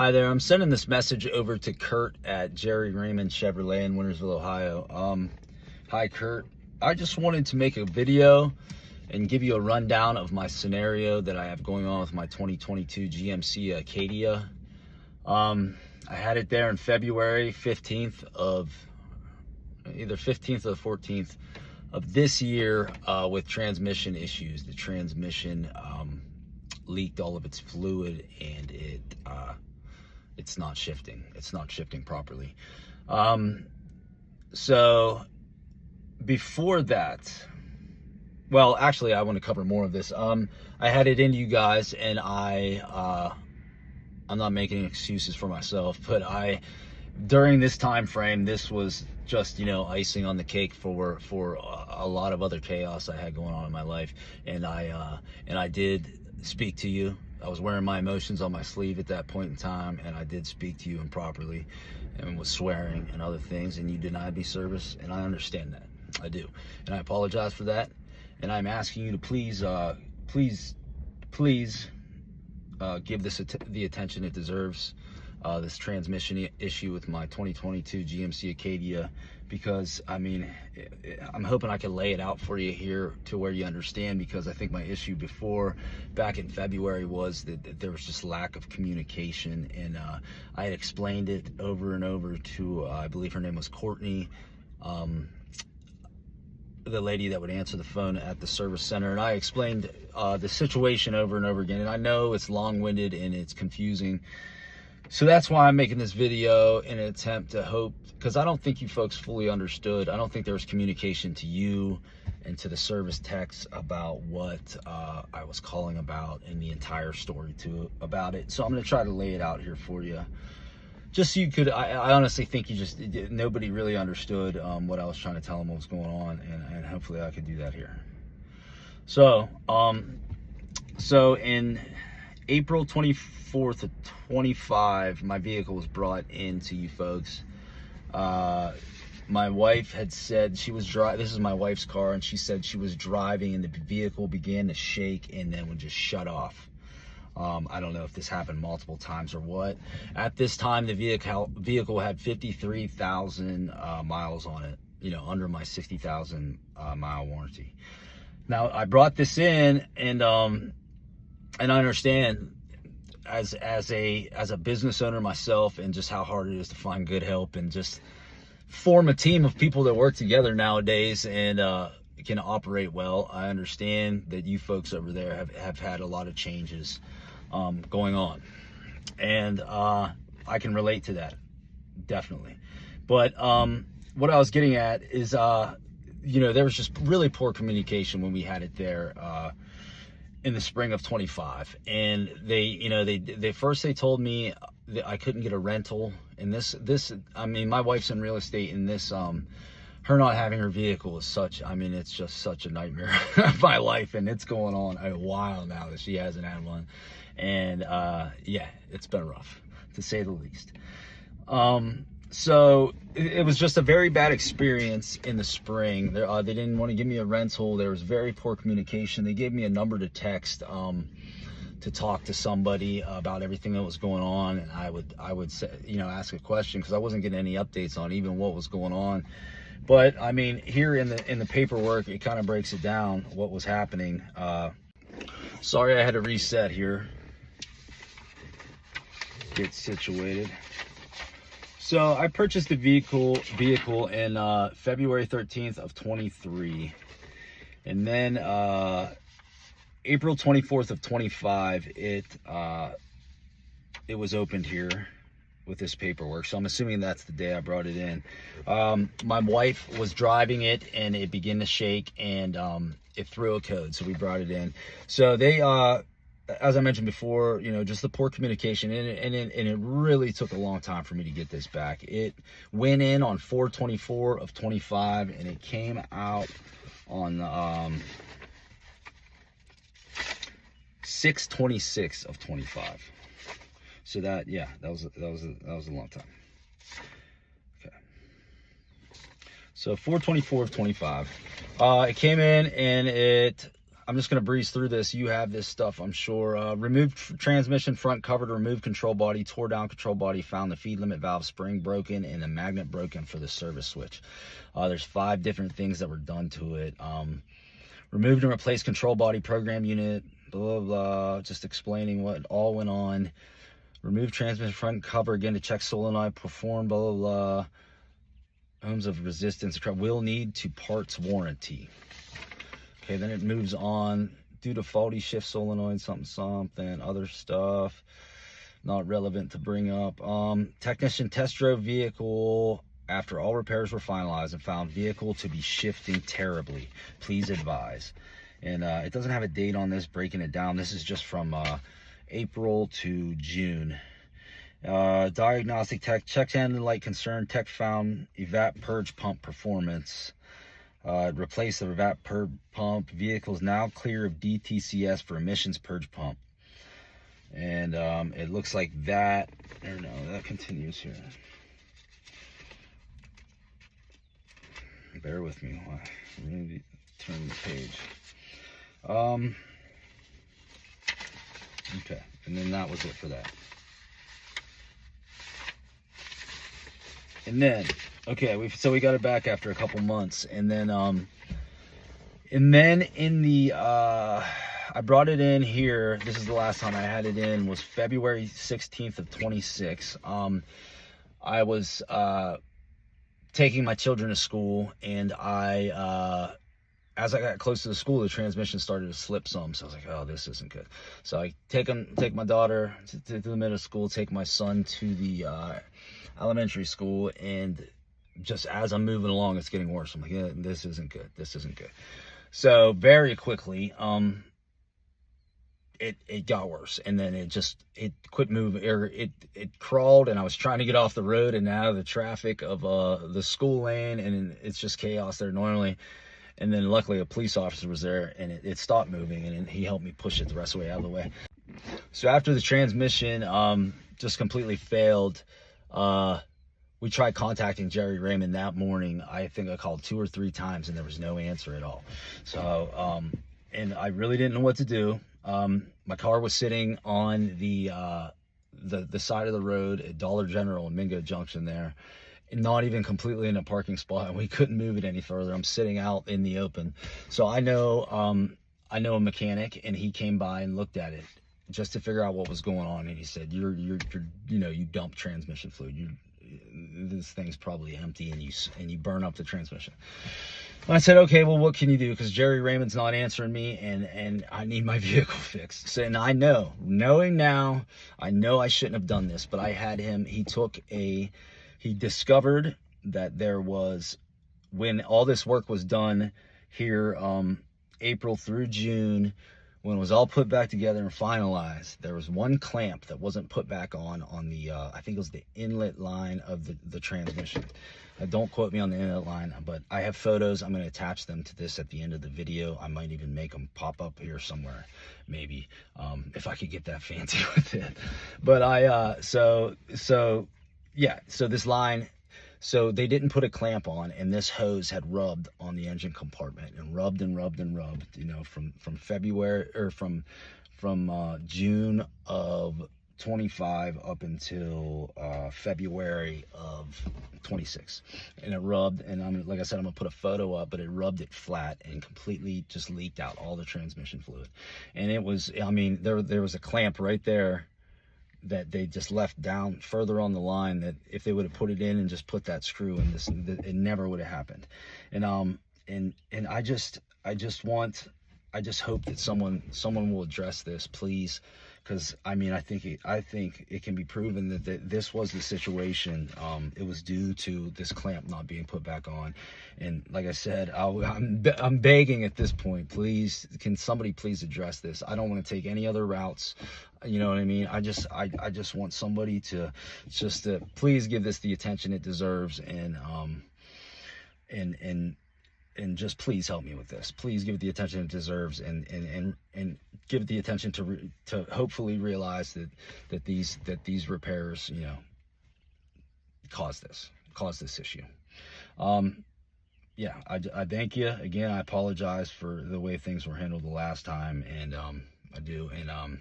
Hi there. I'm sending this message over to Kurt at Jerry Raymond Chevrolet in Wintersville, Ohio. Hi, Kurt. I just wanted to make a video and give you a rundown of my scenario that I have going on with my 2022 GMC Acadia. I had it there in February 15th of either 15th or the 14th of this year with transmission issues. The transmission leaked all of its fluid and it's not shifting. It's not shifting properly. So before that, well, actually, I want to cover more of this. I had it into you guys, and I'm not making excuses for myself, but during this time frame, this was just, icing on the cake for a lot of other chaos I had going on in my life. And I did speak to you. I was wearing my emotions on my sleeve at that point in time, and I did speak to you improperly and was swearing and other things, and you denied me service, and I understand that. I do. And I apologize for that. And I'm asking you to please give this the attention it deserves, this transmission issue with my 2022 GMC Acadia, because I'm hoping I can lay it out for you here to where you understand, because I think my issue before, back in February, was that there was just lack of communication, and I had explained it over and over to, I believe her name was Courtney, the lady that would answer the phone at the service center, and I explained the situation over and over again. And I know it's long-winded and it's confusing, so that's why I'm making this video in an attempt to hope, because I don't think you folks fully understood. I don't think there was communication to you and to the service techs about what I was calling about, and the entire story about it. So I'm going to try to lay it out here for you, just so you could, I honestly think nobody really understood what I was trying to tell them, what was going on, and hopefully I could do that here. So, so in April 24th of 25, my vehicle was brought in to you folks. My wife had said she was driving, this is my wife's car, and she said she was driving and the vehicle began to shake and then would just shut off. I don't know if this happened multiple times or what. At this time, the vehicle had 53,000 miles on it, under my 60,000 mile warranty. Now, I brought this in, and I understand as a business owner myself, and just how hard it is to find good help and just form a team of people that work together nowadays and can operate well. I understand that you folks over there have had a lot of changes going on, and I can relate to that, definitely. But what I was getting at is there was just really poor communication when we had it there in the spring of 25, and they first told me that I couldn't get a rental, and this my wife's in real estate, and this her not having her vehicle is it's just such a nightmare of my life, and it's going on a while now that she hasn't had one. And yeah, it's been rough, to say the least. So it was just a very bad experience in the spring. They didn't want to give me a rental. There was very poor communication. They gave me a number to text to talk to somebody about everything that was going on, and I would say, ask a question, because I wasn't getting any updates on even what was going on. But here in the paperwork, it kind of breaks it down what was happening. Sorry, I had to reset here, get situated. So I purchased the vehicle in February 13th of 23, and then April 24th of 25, it was opened here with this paperwork. So I'm assuming that's the day I brought it in. My wife was driving it, and it began to shake, and it threw a code, so we brought it in. So they as I mentioned before, just the poor communication, and it really took a long time for me to get this back. It went in on 4/24 of 25, and it came out on 6/26 of 25. So that was a long time. Okay. So 4/24 of 25. It came in, and I'm just going to breeze through this. You have this stuff, I'm sure. Removed transmission front cover to remove control body, tore down control body, found the feed limit valve spring broken and the magnet broken for the service switch. There's 5 different things that were done to it. Removed and replaced control body program unit, blah, blah, blah, just explaining what all went on. Remove transmission front cover again to check solenoid, perform, blah, blah, blah. Ohms of resistance, will need to parts warranty. Okay, then it moves on. Due to faulty shift solenoid, something, other stuff. Not relevant to bring up. Technician test drove vehicle after all repairs were finalized and found vehicle to be shifting terribly. Please advise. And it doesn't have a date on this, breaking it down. This is just from April to June. Diagnostic tech, checked engine light concern, tech found evap purge pump performance. Replace the evap purge pump. Vehicles now clear of DTCS for emissions purge pump. And it looks like that, or no, that continues here. Bear with me. Let me turn the page. Okay, and then that was it for that. And then, okay, we got it back after a couple months, and then in the I brought it in here. This is the last time I had it in, was February 16th of 26. I was taking my children to school, and as I got close to the school, the transmission started to slip some. So I was like, oh, this isn't good. So I take my daughter to the middle school, take my son to the elementary school, and just as I'm moving along, it's getting worse. I'm like, yeah, this isn't good. This isn't good. So very quickly, it got worse, and then it quit moving, or it crawled, and I was trying to get off the road and out of the traffic of the school lane, and it's just chaos there normally. And then luckily a police officer was there, and it stopped moving, and he helped me push it the rest of the way out of the way. So after the transmission just completely failed, we tried contacting Jerry Raymond that morning. I think I called 2 or 3 times, and there was no answer at all. So and I really didn't know what to do. My car was sitting on the side of the road at Dollar General in Mingo Junction there, and not even completely in a parking spot, and we couldn't move it any further. I'm sitting out in the open. So I know a mechanic, and he came by and looked at it just to figure out what was going on, and he said, you dump transmission fluid. This thing's probably empty, and you burn up the transmission. And I said, okay, well, what can you do? Because Jerry Raymond's not answering me, and I need my vehicle fixed. So, and knowing now, I know I shouldn't have done this, but I had him, he discovered that there was, when all this work was done here, April through June, when it was all put back together and finalized, there was one clamp that wasn't put back on the, I think it was the inlet line of the transmission. Don't quote me on the inlet line, but I have photos. I'm going to attach them to this at the end of the video. I might even make them pop up here somewhere, maybe, if I could get that fancy with it. But so this line, so they didn't put a clamp on, and this hose had rubbed on the engine compartment, and rubbed, from February, or from June of 25 up until February of 26, and it rubbed, and like I said, I'm gonna put a photo up, but it rubbed it flat and completely just leaked out all the transmission fluid. And it was, I mean, there was a clamp right there that they just left down further on the line, that if they would have put it in and just put that screw in, it never would have happened. And I just hope that someone will address this, please, because I mean, I think it can be proven that this was the situation. It was due to this clamp not being put back on. And like I said, I'm begging at this point, please, can somebody please address this? I don't want to take any other routes. You know what I mean? I just want somebody to just please give this the attention it deserves, and just please help me with this. Please give it the attention it deserves, and give it the attention to hopefully realize that these repairs, caused this issue. yeah, I thank you again. I apologize for the way things were handled the last time, and I do, and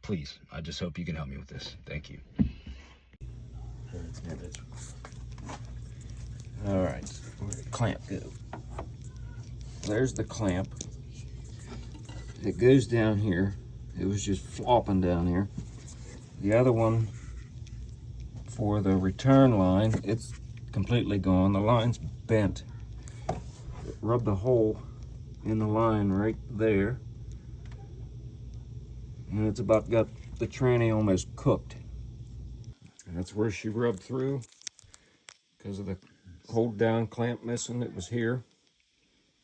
please, I just hope you can help me with this. Thank you. All right, where'd the clamp go? There's the clamp. It goes down here. It was just flopping down here. The other one for the return line, it's completely gone. The line's bent. It rubbed a hole in the line right there. And it's about got the tranny almost cooked. And that's where she rubbed through because of the hold down clamp missing. It was here.